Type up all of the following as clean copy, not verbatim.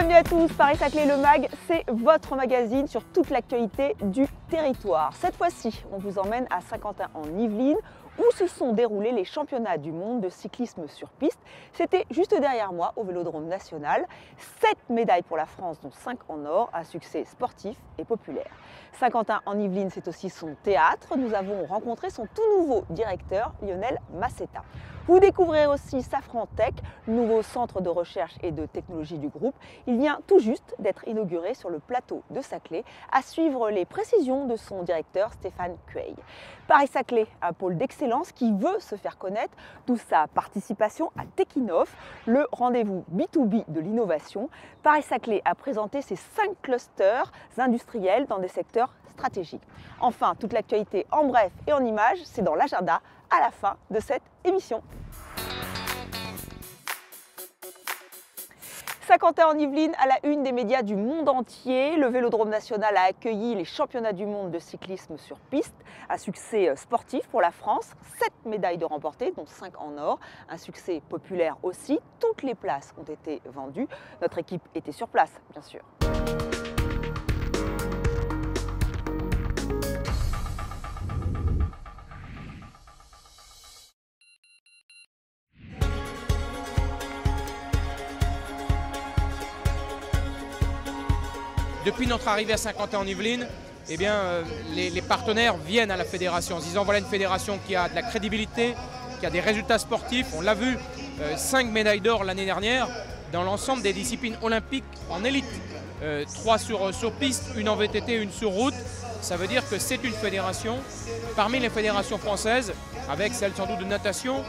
Bienvenue à tous, Paris-Saclay Le Mag, c'est votre magazine sur toute l'actualité du territoire. Cette fois-ci, on vous emmène à Saint-Quentin en Yvelines où se sont déroulés les championnats du monde de cyclisme sur piste. C'était juste derrière moi au Vélodrome National. 7 médailles pour la France, dont 5 en or, un succès sportif et populaire. Saint-Quentin en Yvelines, c'est aussi son théâtre. Nous avons rencontré son tout nouveau directeur, Lionel Massetta. Vous découvrirez aussi Safran Tech, nouveau centre de recherche et de technologie du groupe. Il vient tout juste d'être inauguré sur le plateau de Saclay, à suivre les précisions de son directeur Stéphane Cueil. Paris-Saclay, un pôle d'excellence qui veut se faire connaître, d'où sa participation à Techinov, le rendez-vous B2B de l'innovation. Paris-Saclay a présenté ses 5 clusters industriels dans des secteurs stratégiques. Enfin, toute l'actualité en bref et en images, c'est dans l'agenda à la fin de cette émission. Saint-Quentin en Yvelines à la une des médias du monde entier. Le Vélodrome National a accueilli les championnats du monde de cyclisme sur piste. Un succès sportif pour la France, 7 médailles de remportées, dont 5 en or. Un succès populaire aussi. Toutes les places ont été vendues. Notre équipe était sur place, bien sûr. Depuis notre arrivée à Saint-Quentin en Yvelines, eh bien, les partenaires viennent à la fédération en se disant voilà une fédération qui a de la crédibilité, qui a des résultats sportifs. On l'a vu, 5 médailles d'or l'année dernière dans l'ensemble des disciplines olympiques en élite. 3 sur piste, une en VTT, une sur route. Ça veut dire que c'est une fédération. Parmi les fédérations françaises, avec celle sans doute de natation,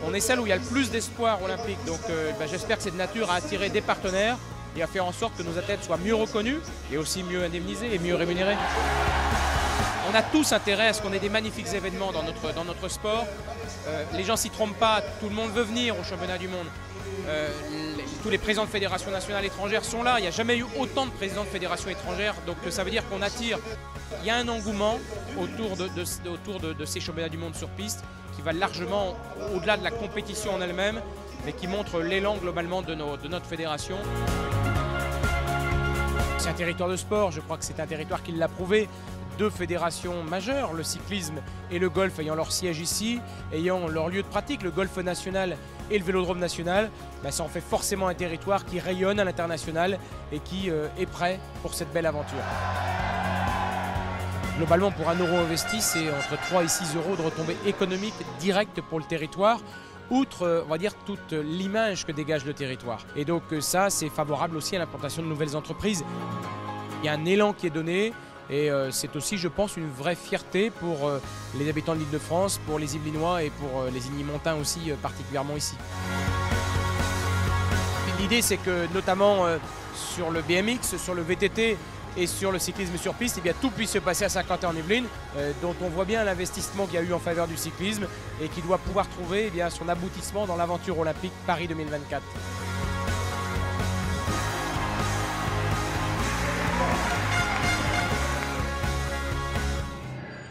on est celle où il y a le plus d'espoir olympique. Donc j'espère que c'est de nature à attirer des partenaires et à faire en sorte que nos athlètes soient mieux reconnus et aussi mieux indemnisés et mieux rémunérés. On a tous intérêt à ce qu'on ait des magnifiques événements dans notre sport. Les gens ne s'y trompent pas, tout le monde veut venir au championnat du monde. Tous les présidents de fédérations nationales étrangères sont là. Il n'y a jamais eu autant de présidents de fédérations étrangères, donc ça veut dire qu'on attire. Il y a un engouement autour de ces championnats du monde sur piste qui va largement au-delà de la compétition en elle-même, mais qui montre l'élan globalement de notre fédération. C'est un territoire de sport, je crois que c'est un territoire qui l'a prouvé. 2 fédérations majeures, le cyclisme et le golf ayant leur siège ici, ayant leur lieu de pratique, le golf national et le vélodrome national, ça en fait forcément un territoire qui rayonne à l'international et qui est prêt pour cette belle aventure. Globalement, pour 1 euro investi, c'est entre 3 et 6 euros de retombées économiques directes pour le territoire, outre, on va dire, toute l'image que dégage le territoire. Et donc ça, c'est favorable aussi à l'implantation de nouvelles entreprises. Il y a un élan qui est donné et c'est aussi, je pense, une vraie fierté pour les habitants de l'Île-de-France, pour les Yvelinois et pour les Ignimontains aussi, particulièrement ici. L'idée, c'est que notamment sur le BMX, sur le VTT, et sur le cyclisme sur piste, eh bien, tout puisse se passer à Saint-Quentin en Yvelines, dont on voit bien l'investissement qu'il y a eu en faveur du cyclisme et qui doit pouvoir trouver son aboutissement dans l'aventure olympique Paris 2024.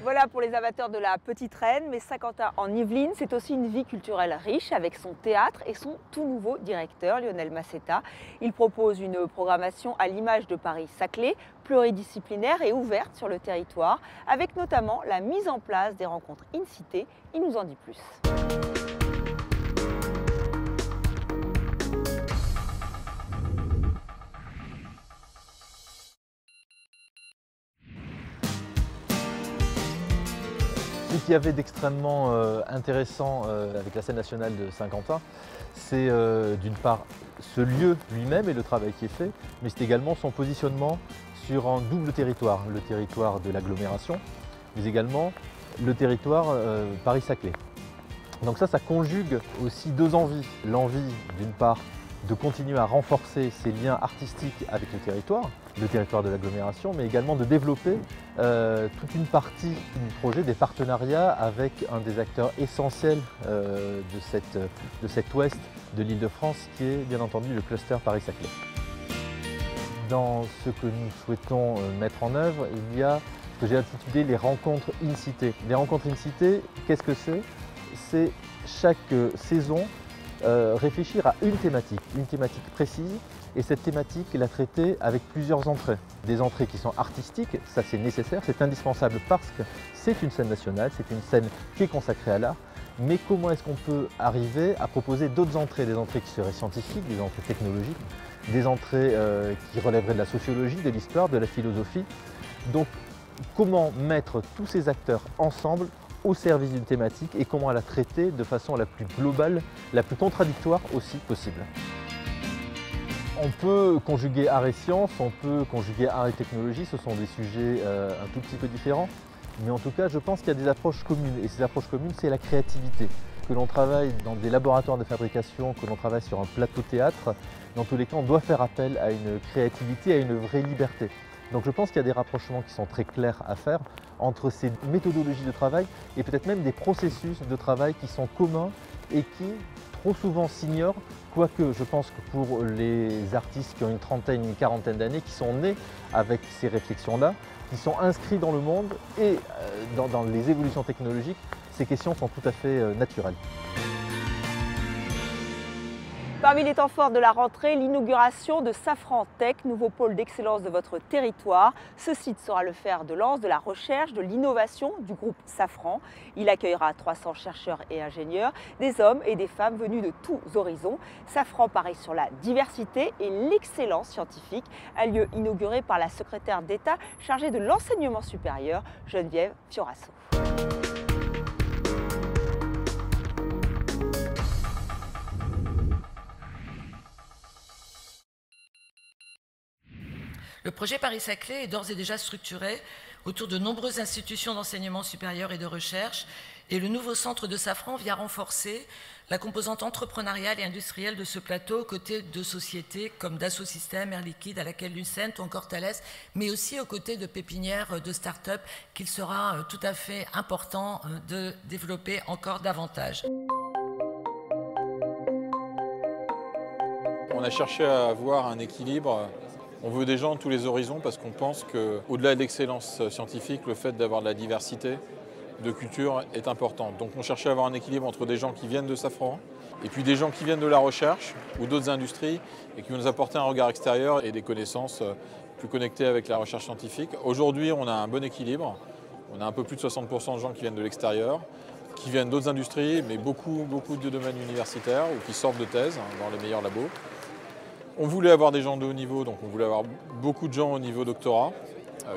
Voilà pour les amateurs de la petite reine, mais Saint-Quentin en Yvelines, c'est aussi une vie culturelle riche avec son théâtre et son tout nouveau directeur, Lionel Massetta. Il propose une programmation à l'image de Paris-Saclay, pluridisciplinaire et ouverte sur le territoire, avec notamment la mise en place des rencontres in-cité. Il nous en dit plus. Ce qu'il y avait d'extrêmement intéressant avec la scène nationale de Saint-Quentin, c'est d'une part ce lieu lui-même et le travail qui est fait, mais c'est également son positionnement sur un double territoire, le territoire de l'agglomération, mais également le territoire Paris-Saclay. Donc ça conjugue aussi 2 envies. L'envie d'une part de continuer à renforcer ces liens artistiques avec le territoire de l'agglomération, mais également de développer toute une partie du projet, des partenariats avec un des acteurs essentiels de cet ouest de l'Île-de-France, qui est bien entendu le cluster Paris-Saclay. Dans ce que nous souhaitons mettre en œuvre, il y a ce que j'ai intitulé les rencontres in-cité. Les rencontres in-cité, qu'est-ce que c'est? C'est chaque saison réfléchir à une thématique précise Et cette thématique, la traiter avec plusieurs entrées. Des entrées qui sont artistiques, ça c'est nécessaire, c'est indispensable parce que c'est une scène nationale, c'est une scène qui est consacrée à l'art. Mais comment est-ce qu'on peut arriver à proposer d'autres entrées, des entrées qui seraient scientifiques, des entrées technologiques, des entrées qui relèveraient de la sociologie, de l'histoire, de la philosophie. Donc comment mettre tous ces acteurs ensemble au service d'une thématique et comment la traiter de façon la plus globale, la plus contradictoire aussi possible. On peut conjuguer art et science, on peut conjuguer art et technologie, ce sont des sujets un tout petit peu différents. Mais en tout cas, je pense qu'il y a des approches communes. Et ces approches communes, c'est la créativité. Que l'on travaille dans des laboratoires de fabrication, que l'on travaille sur un plateau théâtre, dans tous les cas, on doit faire appel à une créativité, à une vraie liberté. Donc je pense qu'il y a des rapprochements qui sont très clairs à faire entre ces méthodologies de travail et peut-être même des processus de travail qui sont communs et qui trop souvent s'ignorent, quoique je pense que pour les artistes qui ont une trentaine, une quarantaine d'années, qui sont nés avec ces réflexions-là, qui sont inscrits dans le monde et dans les évolutions technologiques, ces questions sont tout à fait naturelles. Parmi les temps forts de la rentrée, l'inauguration de Safran Tech, nouveau pôle d'excellence de votre territoire. Ce site sera le fer de lance de la recherche, de l'innovation du groupe Safran. Il accueillera 300 chercheurs et ingénieurs, des hommes et des femmes venus de tous horizons. Safran parie sur la diversité et l'excellence scientifique, un lieu inauguré par la secrétaire d'État chargée de l'enseignement supérieur, Geneviève Fiorasso. Le projet Paris-Saclay est d'ores et déjà structuré autour de nombreuses institutions d'enseignement supérieur et de recherche, et le nouveau centre de Safran vient renforcer la composante entrepreneuriale et industrielle de ce plateau, aux côtés de sociétés comme Dassault Systèmes, Air Liquide, à laquelle Lucent ou encore Thales, mais aussi aux côtés de pépinières de start-up qu'il sera tout à fait important de développer encore davantage. On a cherché à avoir un équilibre. On veut des gens de tous les horizons parce qu'on pense qu'au-delà de l'excellence scientifique, le fait d'avoir de la diversité de culture est important. Donc on cherchait à avoir un équilibre entre des gens qui viennent de Safran et puis des gens qui viennent de la recherche ou d'autres industries et qui vont nous apporter un regard extérieur et des connaissances plus connectées avec la recherche scientifique. Aujourd'hui, on a un bon équilibre. On a un peu plus de 60% de gens qui viennent de l'extérieur, qui viennent d'autres industries, mais beaucoup de domaines universitaires ou qui sortent de thèse dans les meilleurs labos. On voulait avoir des gens de haut niveau, donc on voulait avoir beaucoup de gens au niveau doctorat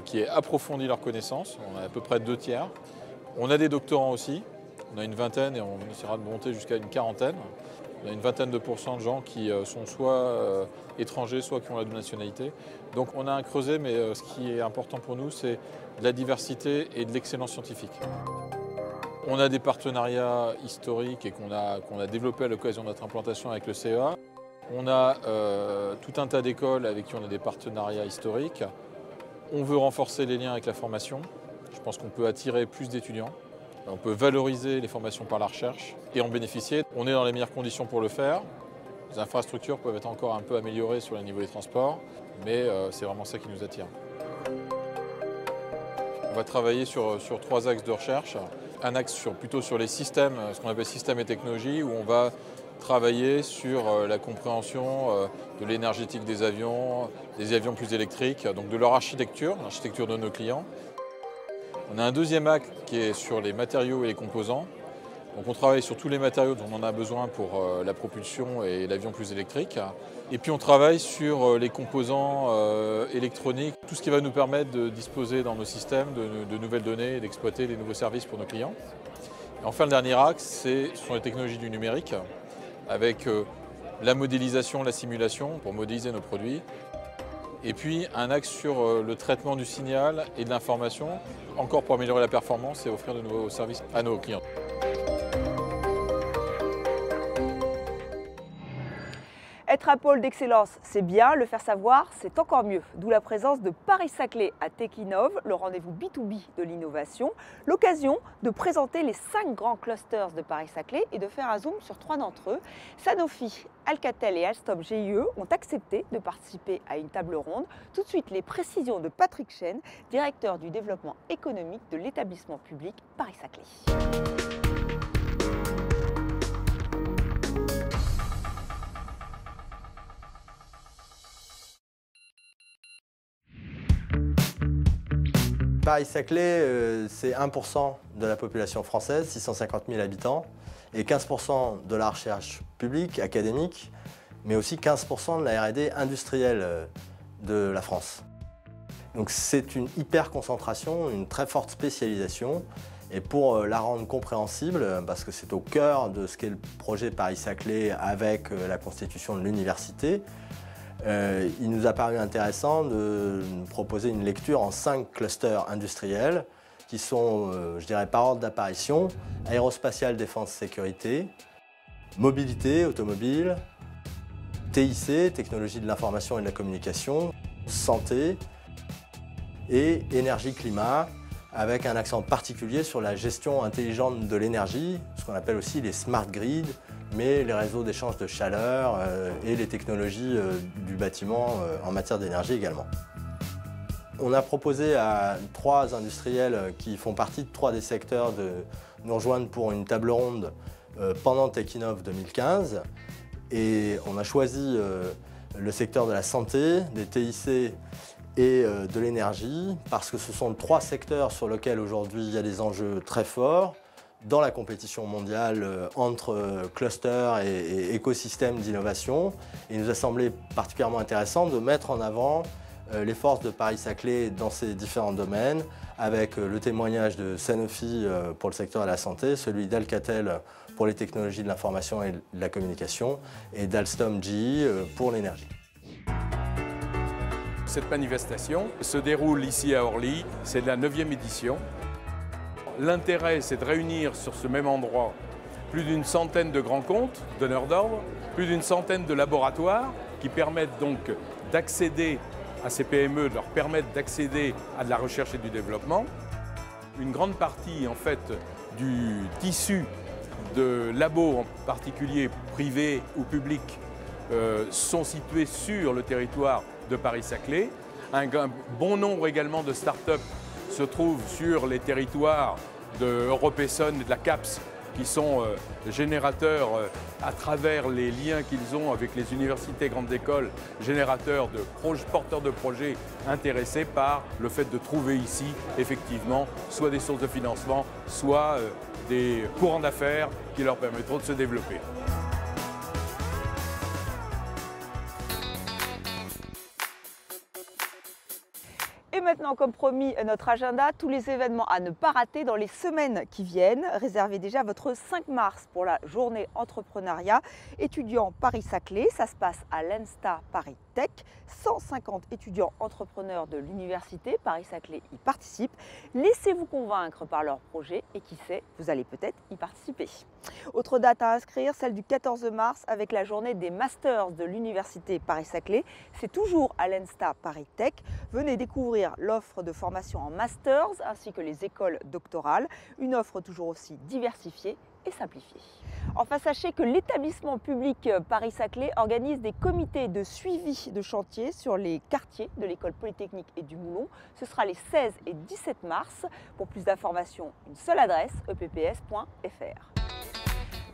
qui aient approfondi leurs connaissances. On a à peu près 2/3. On a des doctorants aussi, on a une vingtaine et on essaiera de monter jusqu'à une quarantaine. On a une vingtaine de pourcents de gens qui sont soit étrangers, soit qui ont la double nationalité. Donc on a un creuset, mais ce qui est important pour nous, c'est de la diversité et de l'excellence scientifique. On a des partenariats historiques et qu'on a développés à l'occasion de notre implantation avec le CEA. On a tout un tas d'écoles avec qui on a des partenariats historiques. On veut renforcer les liens avec la formation. Je pense qu'on peut attirer plus d'étudiants. On peut valoriser les formations par la recherche et en bénéficier. On est dans les meilleures conditions pour le faire. Les infrastructures peuvent être encore un peu améliorées sur le niveau des transports, mais c'est vraiment ça qui nous attire. On va travailler sur 3 axes de recherche. Un axe plutôt sur les systèmes, ce qu'on appelle systèmes et technologies, où on va travailler sur la compréhension de l'énergétique des avions plus électriques, donc de leur architecture, l'architecture de nos clients. On a un deuxième axe qui est sur les matériaux et les composants. Donc on travaille sur tous les matériaux dont on a besoin pour la propulsion et l'avion plus électrique. Et puis on travaille sur les composants électroniques, tout ce qui va nous permettre de disposer dans nos systèmes de nouvelles données et d'exploiter les nouveaux services pour nos clients. Et enfin le dernier axe, ce sont les technologies du numérique, avec la modélisation, la simulation pour modéliser nos produits. Et puis un axe sur le traitement du signal et de l'information, encore pour améliorer la performance et offrir de nouveaux services à nos clients. Être un pôle d'excellence, c'est bien, le faire savoir, c'est encore mieux. D'où la présence de Paris-Saclay à TechInnov, le rendez-vous B2B de l'innovation, l'occasion de présenter les 5 grands clusters de Paris-Saclay et de faire un zoom sur 3 d'entre eux. Sanofi, Alcatel et Alstom GIE ont accepté de participer à une table ronde. Tout de suite, les précisions de Patrick Chen, directeur du développement économique de l'établissement public Paris-Saclay. Paris-Saclay, c'est 1% de la population française, 650 000 habitants, et 15% de la recherche publique, académique, mais aussi 15% de la R&D industrielle de la France. Donc c'est une hyper concentration, une très forte spécialisation. Et pour la rendre compréhensible, parce que c'est au cœur de ce qu'est le projet Paris-Saclay avec la constitution de l'université, il nous a paru intéressant de proposer une lecture en 5 clusters industriels qui sont, je dirais, par ordre d'apparition, aérospatiale, défense, sécurité, mobilité, automobile, TIC, technologie de l'information et de la communication, santé et énergie-climat, avec un accent particulier sur la gestion intelligente de l'énergie, ce qu'on appelle aussi les smart grids, mais les réseaux d'échange de chaleur et les technologies du bâtiment en matière d'énergie également. On a proposé à 3 industriels qui font partie de 3 des secteurs de nous rejoindre pour une table ronde pendant TechInnov 2015. Et on a choisi le secteur de la santé, des TIC et de l'énergie, parce que ce sont 3 secteurs sur lesquels aujourd'hui il y a des enjeux très forts dans la compétition mondiale entre clusters et écosystèmes d'innovation. Il nous a semblé particulièrement intéressant de mettre en avant les forces de Paris-Saclay dans ces différents domaines, avec le témoignage de Sanofi pour le secteur de la santé, celui d'Alcatel pour les technologies de l'information et de la communication, et d'Alstom GE pour l'énergie. Cette manifestation se déroule ici à Orly, c'est la 9e édition. L'intérêt, c'est de réunir sur ce même endroit plus d'une centaine de grands comptes, donneurs d'ordre, plus d'une centaine de laboratoires qui permettent donc d'accéder à ces PME, de leur permettre d'accéder à de la recherche et du développement. Une grande partie en fait du tissu de labos, en particulier privés ou publics, sont situés sur le territoire de Paris-Saclay. Un bon nombre également de start-up se trouvent sur les territoires de Européson et de la CAPS, qui sont générateurs, à travers les liens qu'ils ont avec les universités, grandes écoles, générateurs de porteurs de projets intéressés par le fait de trouver ici, effectivement, soit des sources de financement, soit des courants d'affaires qui leur permettront de se développer. Et maintenant, comme promis, notre agenda, tous les événements à ne pas rater dans les semaines qui viennent. Réservez déjà votre 5 mars pour la journée entrepreneuriat étudiant Paris-Saclay. Ça se passe à l'ENSTA Paris Tech. 150 étudiants entrepreneurs de l'université Paris-Saclay y participent. Laissez-vous convaincre par leur projet et qui sait, vous allez peut-être y participer. Autre date à inscrire, celle du 14 mars avec la journée des Masters de l'université Paris-Saclay. C'est toujours à l'ENSTA Paris Tech. Venez découvrir l'offre de formation en Masters ainsi que les écoles doctorales. Une offre toujours aussi diversifiée et simplifiée. Enfin, sachez que l'établissement public Paris-Saclay organise des comités de suivi de chantier sur les quartiers de l'école polytechnique et du Moulon. Ce sera les 16 et 17 mars. Pour plus d'informations, une seule adresse, epps.fr.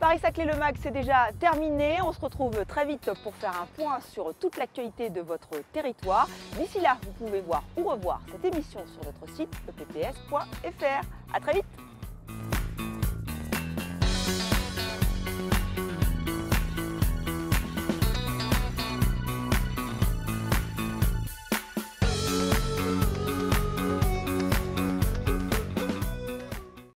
Paris-Saclay le MAG, c'est déjà terminé. On se retrouve très vite pour faire un point sur toute l'actualité de votre territoire. D'ici là, vous pouvez voir ou revoir cette émission sur notre site epps.fr. À très vite.